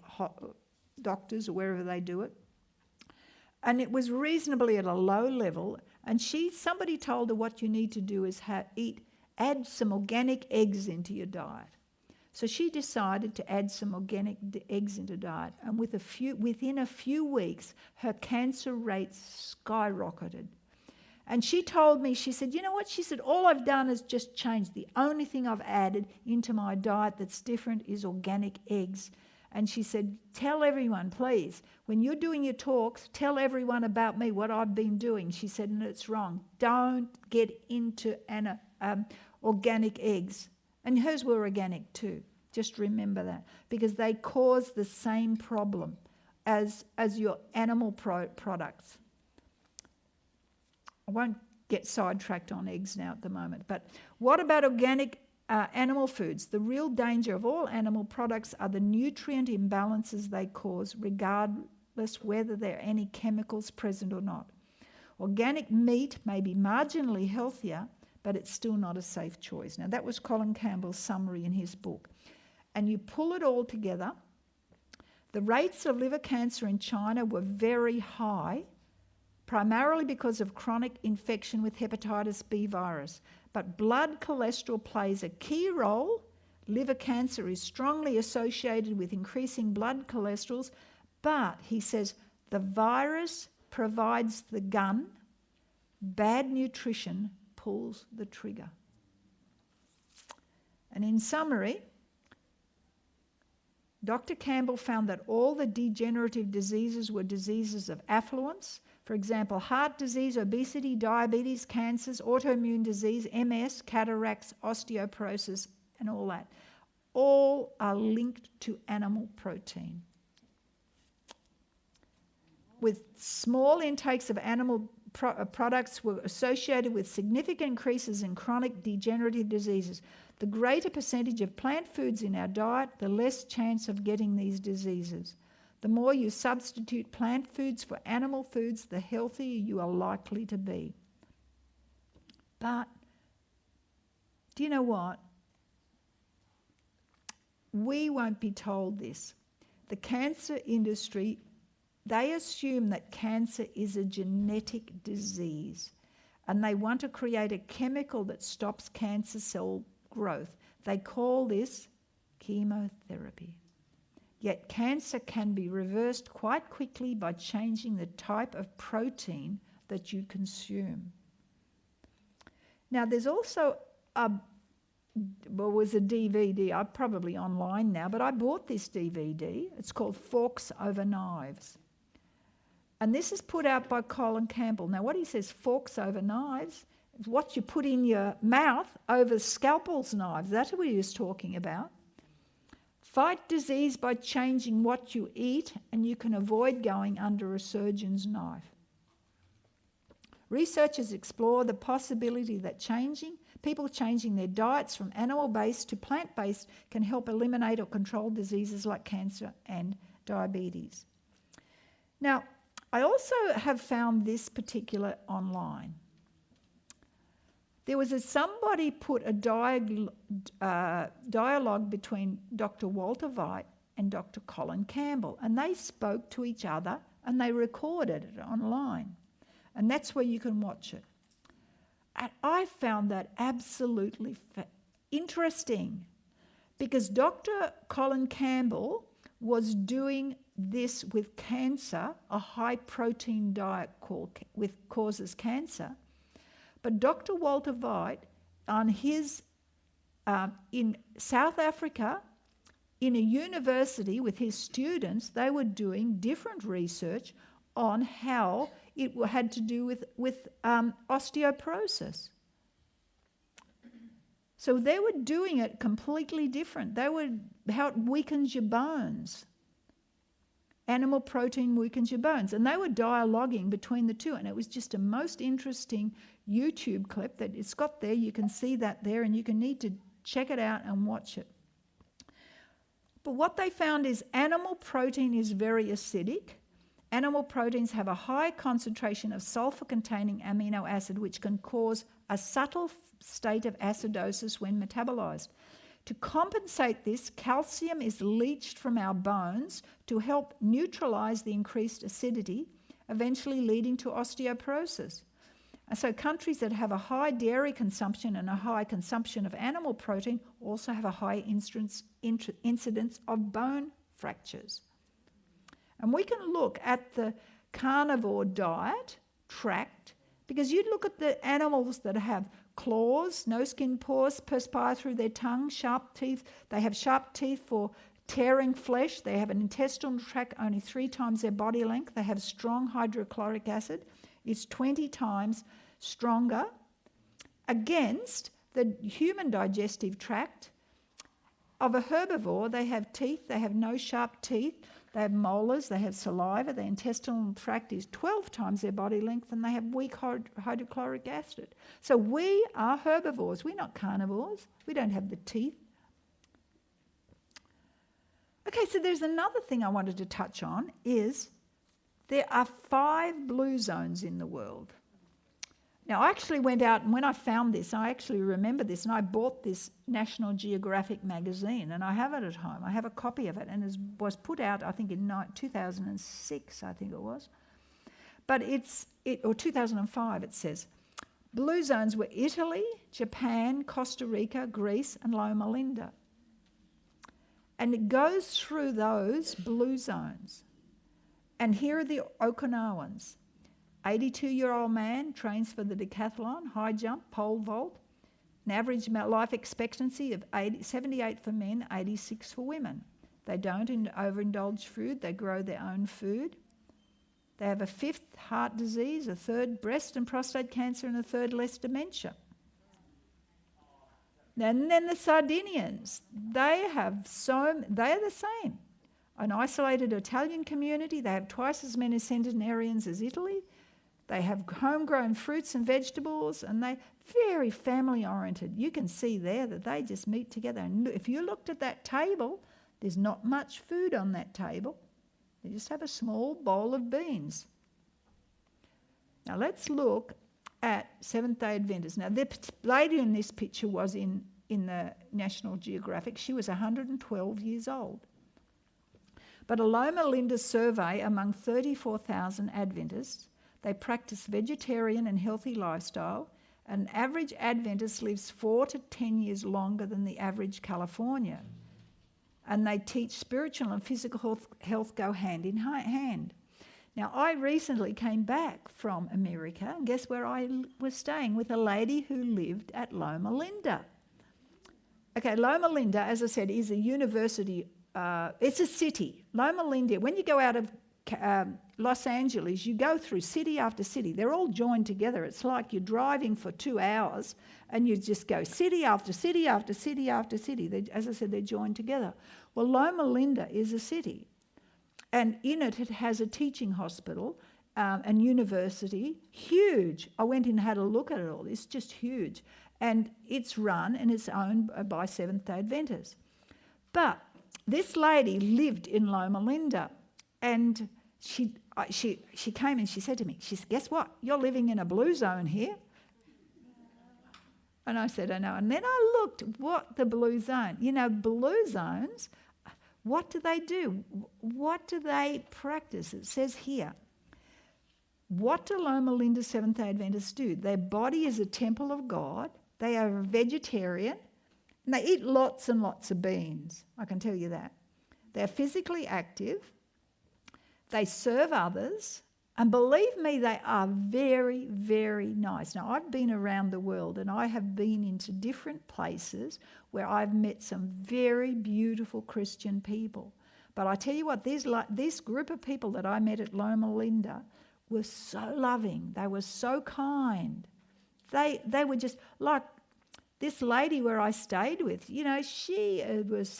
doctors or wherever they do it. And it was reasonably at a low level. And somebody told her what you need to do is add some organic eggs into your diet. So she decided to add some organic eggs into diet, and within a few weeks, her cancer rates skyrocketed. And she told me, she said, you know what? She said, all I've done is just change. The only thing I've added into my diet that's different is organic eggs. And she said, tell everyone, please, when you're doing your talks, tell everyone about me, what I've been doing. She said, and it's wrong. Don't get into organic eggs. And hers were organic too. Just remember that, because they cause the same problem as your animal products. I won't get sidetracked on eggs now at the moment. But what about organic animal foods? The real danger of all animal products are the nutrient imbalances they cause, regardless whether there are any chemicals present or not. Organic meat may be marginally healthier, but it's still not a safe choice. Now, that was Colin Campbell's summary in his book. And you pull it all together, the rates of liver cancer in China were very high, primarily because of chronic infection with hepatitis B virus. But blood cholesterol plays a key role. Liver cancer is strongly associated with increasing blood cholesterols, but he says the virus provides the gun, bad nutrition pulls the trigger. And in summary, Dr. Campbell found that all the degenerative diseases were diseases of affluence. For example, heart disease, obesity, diabetes, cancers, autoimmune disease, MS, cataracts, osteoporosis, and all that. All are linked to animal protein. With small intakes of animal products were associated with significant increases in chronic degenerative diseases. The greater percentage of plant foods in our diet, the less chance of getting these diseases. The more you substitute plant foods for animal foods, the healthier you are likely to be. But do you know what? We won't be told this. The cancer industry, they assume that cancer is a genetic disease, and they want to create a chemical that stops cancer cell growth. They call this chemotherapy. Yet cancer can be reversed quite quickly by changing the type of protein that you consume. Now, there's also was a DVD, I'm probably online now, but I bought this DVD. It's called Forks Over Knives. And this is put out by Colin Campbell. Now, what he says, forks over knives, is what you put in your mouth over scalpels knives. That's what he was talking about. Fight disease by changing what you eat, and you can avoid going under a surgeon's knife. Researchers explore the possibility that people changing their diets from animal-based to plant-based can help eliminate or control diseases like cancer and diabetes. Now, I also have found this particular online. There was somebody put a dialogue between Dr. Walter Veit and Dr. Colin Campbell, and they spoke to each other and they recorded it online. And that's where you can watch it. And I found that absolutely interesting, because Dr. Colin Campbell was doing this with cancer, a high-protein diet causes cancer. But Dr. Walter Veit, on his in South Africa, in a university with his students, they were doing different research on how it had to do with osteoporosis. So they were doing it completely different. How it weakens your bones. Animal protein weakens your bones. And they were dialoguing between the two. And it was just a most interesting YouTube clip that it's got there. You can see that there, and you can need to check it out and watch it. But what they found is animal protein is very acidic. Animal proteins have a high concentration of sulfur-containing amino acid, which can cause a subtle state of acidosis when metabolized. To compensate this, calcium is leached from our bones to help neutralize the increased acidity, eventually leading to osteoporosis. And so countries that have a high dairy consumption and a high consumption of animal protein also have a high incidence of bone fractures. And we can look at the carnivore diet tract, because you look at the animals that have claws, no skin pores, perspire through their tongue, sharp teeth. They have sharp teeth for tearing flesh. They have an intestinal tract only 3 times their body length. They have strong hydrochloric acid. It's 20 times stronger against the human digestive tract of a herbivore. They have teeth. They have no sharp teeth. They have molars, they have saliva, their intestinal tract is 12 times their body length, and they have weak hydrochloric acid. So we are herbivores. We're not carnivores. We don't have the teeth. Okay, so there's another thing I wanted to touch on is there are 5 blue zones in the world. Now, I actually went out, and when I found this, I actually remember this, and I bought this National Geographic magazine, and I have it at home. I have a copy of it, and it was put out, I think, in 2006, I think it was. But or 2005, it says. Blue zones were Italy, Japan, Costa Rica, Greece, and Loma Linda. And it goes through those blue zones. And here are the Okinawans. 82-year-old man trains for the decathlon, high jump, pole vault, an average life expectancy of 78 for men, 86 for women. They don't overindulge food. They grow their own food. They have a 5th heart disease, a 3rd breast and prostate cancer, and a 3rd less dementia. And then the Sardinians, they are the same. An isolated Italian community, they have twice as many centenarians as Italy. They have homegrown fruits and vegetables, and they're very family-oriented. You can see there that they just meet together. And if you looked at that table, there's not much food on that table. They just have a small bowl of beans. Now let's look at Seventh-day Adventists. Now the lady in this picture was in the National Geographic. She was 112 years old. But a Loma Linda survey among 34,000 Adventists, they practice vegetarian and healthy lifestyle. An average Adventist lives 4 to 10 years longer than the average California. And they teach spiritual and physical health go hand in hand. Now, I recently came back from America, and guess where I was staying? With a lady who lived at Loma Linda. Okay, Loma Linda, as I said, is a university. It's a city. Loma Linda, when you go out of Los Angeles, you go through city after city. They're all joined together. It's like you're driving for 2 hours and you just go city after city after city after city. As I said, they're joined together. Well, Loma Linda is a city. And in it, it has a teaching hospital and university. Huge. I went in and had a look at it all. It's just huge. And it's run and it's owned by Seventh-day Adventists. But this lady lived in Loma Linda, and she came and she said to me, she said, guess what? You're living in a blue zone here. And I said, I know. And then I looked, what the blue zone? You know, blue zones, what do they do? What do they practice? It says here, what do Loma Linda Seventh-day Adventists do? Their body is a temple of God. They are vegetarian. And they eat lots and lots of beans. I can tell you that. They're physically active. They serve others. And believe me, they are very, very nice. Now, I've been around the world and I have been into different places where I've met some very beautiful Christian people. But I tell you what, this group of people that I met at Loma Linda were so loving. They were so kind. They were just like this lady where I stayed with, you know, she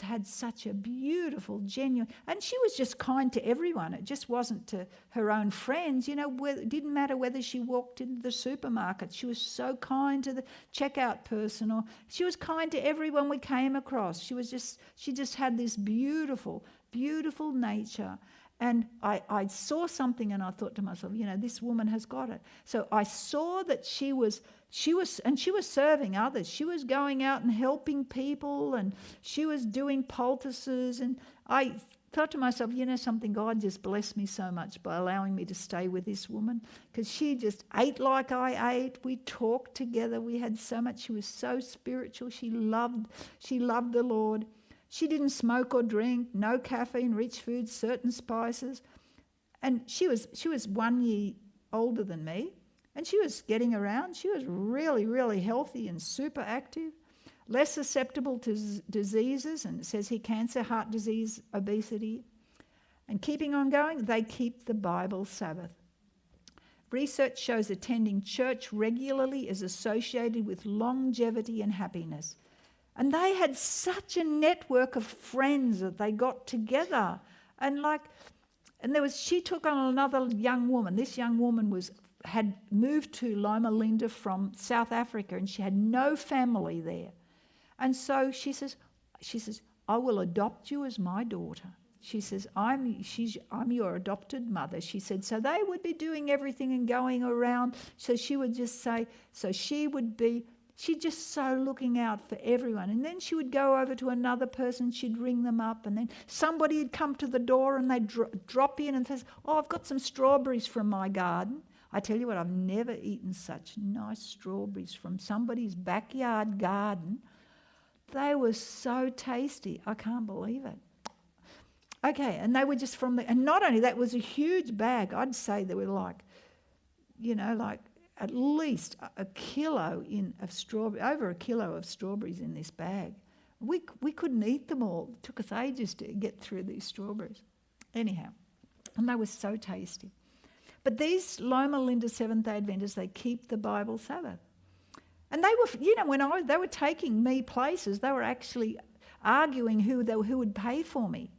had such a beautiful, genuine, and she was just kind to everyone. It just wasn't to her own friends, you know, it didn't matter whether she walked into the supermarket. She was so kind to the checkout person, or she was kind to everyone we came across. She just had this beautiful, beautiful nature. And I saw something and I thought to myself, you know, this woman has got it. So I saw that she was serving others. She was going out and helping people, and she was doing poultices. And I thought to myself, you know something, God just blessed me so much by allowing me to stay with this woman, because she just ate like I ate. We talked together. We had so much. She was so spiritual. She loved the Lord. She didn't smoke or drink, no caffeine, rich foods, certain spices. And she was 1 year older than me, and she was getting around. She was really, really healthy and super active, less susceptible to diseases, and it says here cancer, heart disease, obesity. And keeping on going, they keep the Bible Sabbath. Research shows attending church regularly is associated with longevity and happiness. And they had such a network of friends that they got together. And she took on another young woman. This young woman had moved to Loma Linda from South Africa, and she had no family there. And so she says, I will adopt you as my daughter. She says, I'm your adopted mother. She said, so they would be doing everything and going around. So she would just say, she'd just so looking out for everyone. And then she would go over to another person, she'd ring them up, and then somebody would come to the door and they'd drop in and say, oh, I've got some strawberries from my garden. I tell you what, I've never eaten such nice strawberries from somebody's backyard garden. They were so tasty. I can't believe it. Okay, and they were just and not only that, was a huge bag. I'd say there were at least a kilo of strawberry, over a kilo of strawberries in this bag. We couldn't eat them all. It took us ages to get through these strawberries. Anyhow, and they were so tasty. But these Loma Linda Seventh-day Adventists, they keep the Bible Sabbath. And they were, when they were taking me places, they were actually arguing who would pay for me.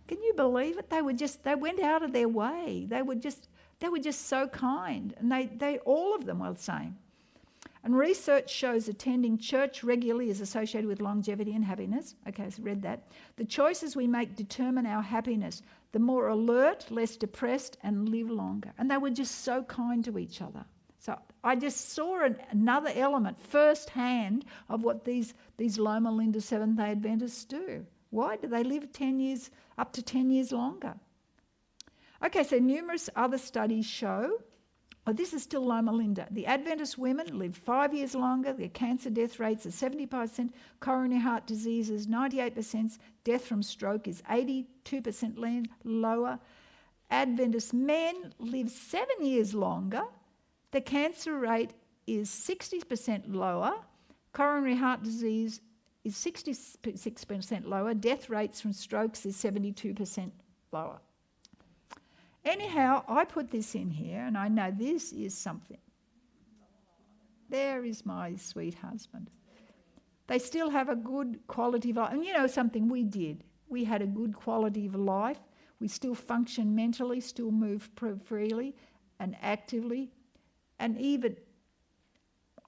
Can you believe it? They went out of their way. They were just so kind. And they all of them were the same. And research shows attending church regularly is associated with longevity and happiness. Okay, so read that. The choices we make determine our happiness. The more alert, less depressed, and live longer. And they were just so kind to each other. So I just saw another element firsthand of what these Loma Linda Seventh-day Adventists do. Why do they live 10 years, up to 10 years longer? Okay, so numerous other studies show, this is still Loma Linda, the Adventist women live 5 years longer, their cancer death rates are 75%, coronary heart disease is 98%, death from stroke is 82% lower. Adventist men live 7 years longer, the cancer rate is 60% lower, coronary heart disease is 66% lower, death rates from strokes is 72% lower. Anyhow, I put this in here, and I know this is something. There is my sweet husband. They still have a good quality of life. And something we did. We had a good quality of life. We still function mentally, still move freely and actively. And even,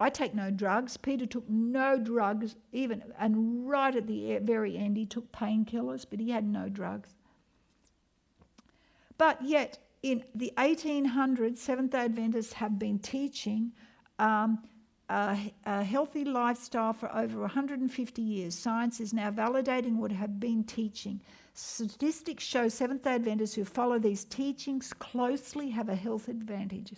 I take no drugs. Peter took no drugs, and right at the very end he took painkillers, but he had no drugs. But yet, in the 1800s, Seventh-day Adventists have been teaching a healthy lifestyle for over 150 years. Science is now validating what have been teaching. Statistics show Seventh-day Adventists who follow these teachings closely have a health advantage.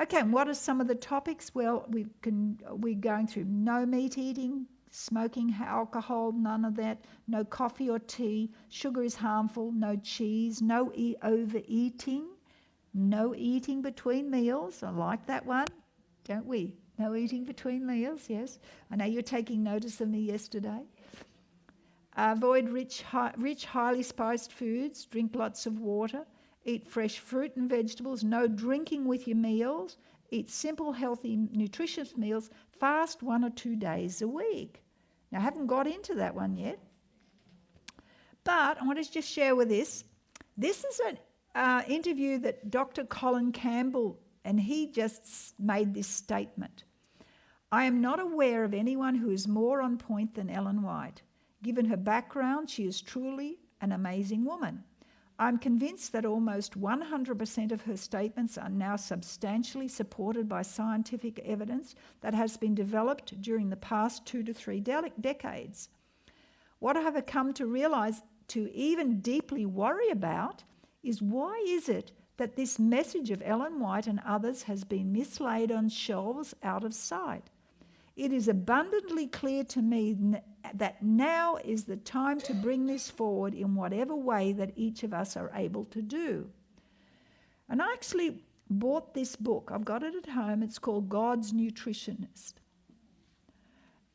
Okay, and what are some of the topics? Well, we're going through no meat eating, smoking, alcohol, none of that, no coffee or tea, sugar is harmful, no cheese, no overeating, no eating between meals. I like that one, don't we? No eating between meals, yes. I know you're taking notice of me yesterday. Avoid rich, highly spiced foods, drink lots of water, eat fresh fruit and vegetables, no drinking with your meals, eat simple, healthy, nutritious meals, fast 1 or 2 days a week. Now, I haven't got into that one yet, but I want to just share with this. This is an interview that Dr. Colin Campbell, and he just made this statement. I am not aware of anyone who is more on point than Ellen White. Given her background, she is truly an amazing woman. I'm convinced that almost 100% of her statements are now substantially supported by scientific evidence that has been developed during the past 2 to 3 decades. What I have come to realise, to even deeply worry about, is why is it that this message of Ellen White and others has been mislaid on shelves out of sight? It is abundantly clear to me that now is the time to bring this forward in whatever way that each of us are able to do. And I actually bought this book. I've got it at home. It's called God's Nutritionist.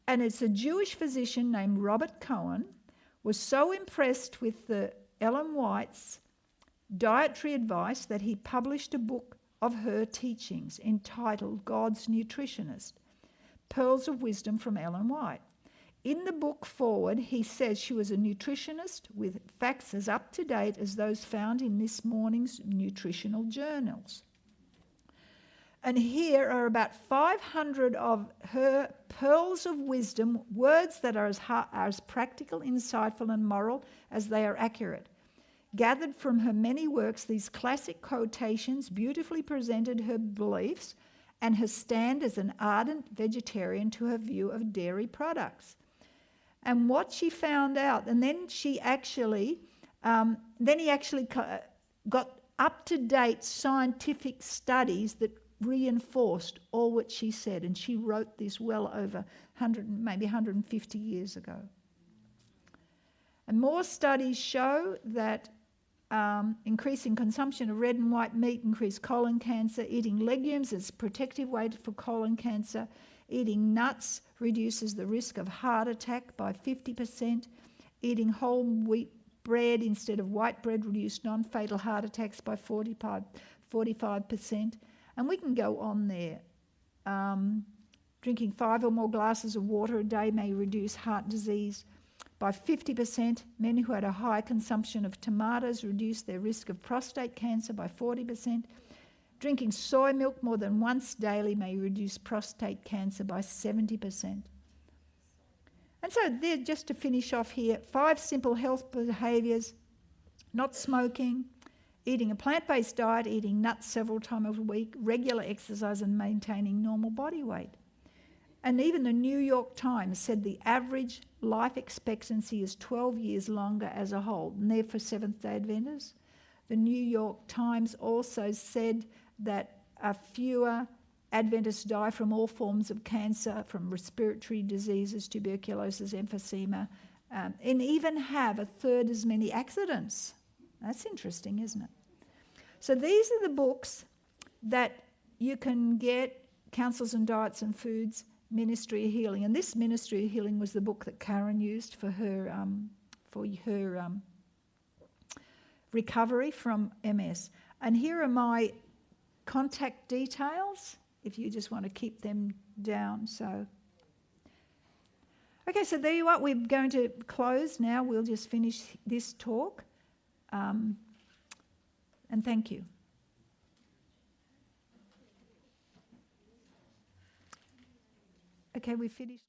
And it's a Jewish physician named Robert Cohen was so impressed with the Ellen White's dietary advice that he published a book of her teachings entitled God's Nutritionist, Pearls of Wisdom from Ellen White. In the book forward, he says she was a nutritionist with facts as up to date as those found in this morning's nutritional journals. And here are about 500 of her pearls of wisdom, words that are as practical, insightful, and moral as they are accurate. Gathered from her many works, these classic quotations beautifully presented her beliefs and her stand as an ardent vegetarian to her view of dairy products. And what she found out, and then he actually got up-to-date scientific studies that reinforced all what she said, and she wrote this well over 100, maybe 150 years ago. And more studies show that increasing consumption of red and white meat increase colon cancer. Eating legumes is a protective way for colon cancer. Eating nuts reduces the risk of heart attack by 50%. Eating whole wheat bread instead of white bread reduced non-fatal heart attacks by 45%. And we can go on there. Drinking 5 or more glasses of water a day may reduce heart disease by 50%. Men who had a high consumption of tomatoes reduced their risk of prostate cancer by 40%. Drinking soy milk more than once daily may reduce prostate cancer by 70%. And so there, just to finish off here, 5 simple health behaviours: not smoking, eating a plant-based diet, eating nuts several times a week, regular exercise and maintaining normal body weight. And even the New York Times said the average life expectancy is 12 years longer as a whole, and they're for Seventh-day Adventists. The New York Times also said that fewer Adventists die from all forms of cancer, from respiratory diseases, tuberculosis, emphysema, and even have a third as many accidents. That's interesting, isn't it? So these are the books that you can get: Counsels and Diets and Foods, Ministry of Healing. And this Ministry of Healing was the book that Karen used for her recovery from MS. And here are my contact details if you just want to keep them down. So, okay, so there you are. We're going to close now. We'll just finish this talk. And thank you. Okay, we finished.